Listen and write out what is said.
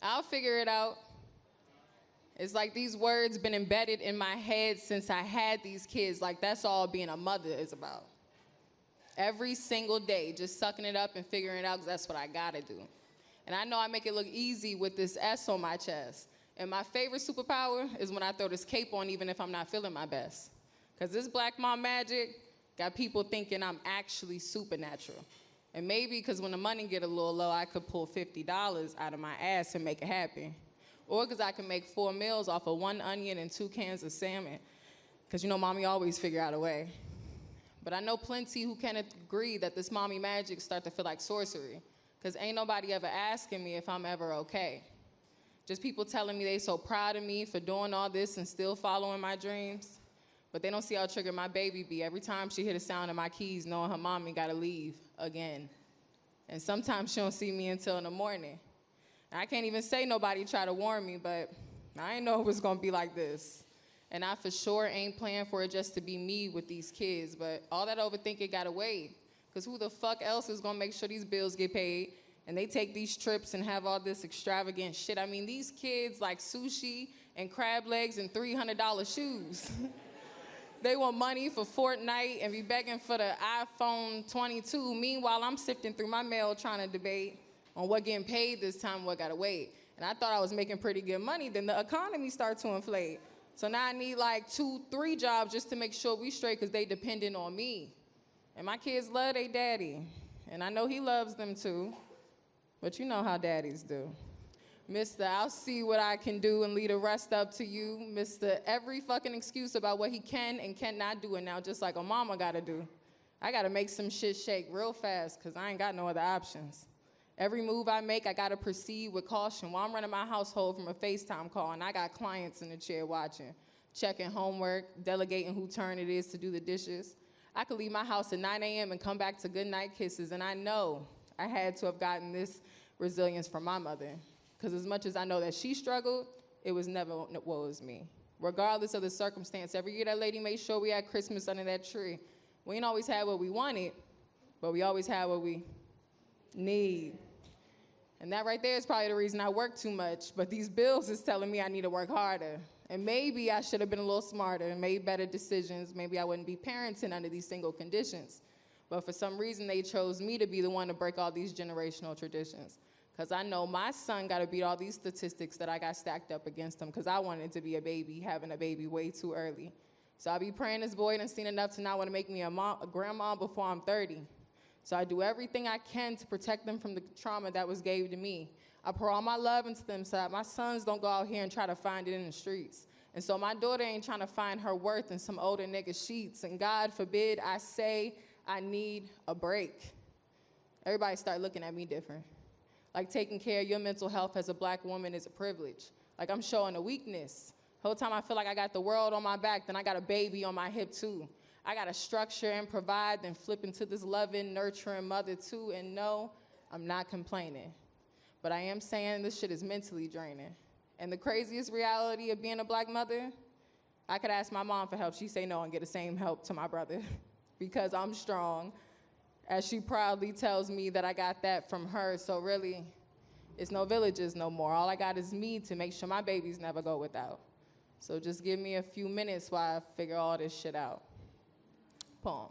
I'll figure it out. It's like these words been embedded in my head since I had these kids. Like that's all being a mother is about. Every single day, just sucking it up and figuring it out because that's what I gotta do. And I know I make it look easy with this S on my chest. And my favorite superpower is when I throw this cape on even if I'm not feeling my best. Because this black mom magic got people thinking I'm actually supernatural. And maybe because when the money get a little low, I could pull $50 out of my ass and make it happen. Or because I can make 4 meals off of 1 onion and 2 cans of salmon. Because you know mommy always figure out a way. But I know plenty who can agree that this mommy magic start to feel like sorcery. Because ain't nobody ever asking me if I'm ever okay. Just people telling me they so proud of me for doing all this and still following my dreams. But they don't see how triggered my baby be every time she hear the sound of my keys knowing her mommy gotta leave again. And sometimes she don't see me until in the morning. And I can't even say nobody try to warn me, but I ain't know it was gonna be like this. And I for sure ain't planning for it just to be me with these kids, but all that overthinking gotta wait. Because who the fuck else is gonna make sure these bills get paid and they take these trips and have all this extravagant shit? I mean, these kids like sushi and crab legs and $300 shoes. They want money for Fortnite and be begging for the iPhone 22. Meanwhile, I'm sifting through my mail trying to debate on what getting paid this time, what gotta wait. And I thought I was making pretty good money. Then the economy started to inflate. So now I need like 2, 3 jobs just to make sure we straight because they dependent on me. And my kids love their daddy. And I know he loves them too. But you know how daddies do. Mr. I'll see what I can do and leave the rest up to you. Mr. Every fucking excuse about what he can and cannot do. And now just like a mama gotta do. I gotta make some shit shake real fast because I ain't got no other options. Every move I make, I gotta proceed with caution. While I'm running my household from a FaceTime call and I got clients in the chair watching, checking homework, delegating who turn it is to do the dishes. I could leave my house at 9 a.m. and come back to goodnight kisses, and I know I had to have gotten this resilience from my mother. Because as much as I know that she struggled, it was never what was me. Regardless of the circumstance, every year that lady made sure we had Christmas under that tree. We ain't always had what we wanted, but we always had what we need. And that right there is probably the reason I work too much, but these bills is telling me I need to work harder. And maybe I should have been a little smarter and made better decisions. Maybe I wouldn't be parenting under these single conditions. But for some reason, they chose me to be the one to break all these generational traditions. Because I know my son got to beat all these statistics that I got stacked up against him because I wanted to be a baby, having a baby way too early. So I be praying this boy done seen enough to not want to make me a grandma before I'm 30. So I do everything I can to protect them from the trauma that was gave to me. I pour all my love into them so that my sons don't go out here and try to find it in the streets. And so my daughter ain't trying to find her worth in some older nigga sheets. And God forbid I say I need a break. Everybody start looking at me different. Like taking care of your mental health as a black woman is a privilege. Like I'm showing a weakness. The whole time I feel like I got the world on my back, then I got a baby on my hip too. I got to structure and provide, then flip into this loving, nurturing mother too. And no, I'm not complaining. But I am saying this shit is mentally draining. And the craziest reality of being a black mother, I could ask my mom for help. She'd say no and get the same help to my brother because I'm strong, as she proudly tells me that I got that from her. So really, it's no villages no more. All I got is me to make sure my babies never go without. So just give me a few minutes while I figure all this shit out. Poem.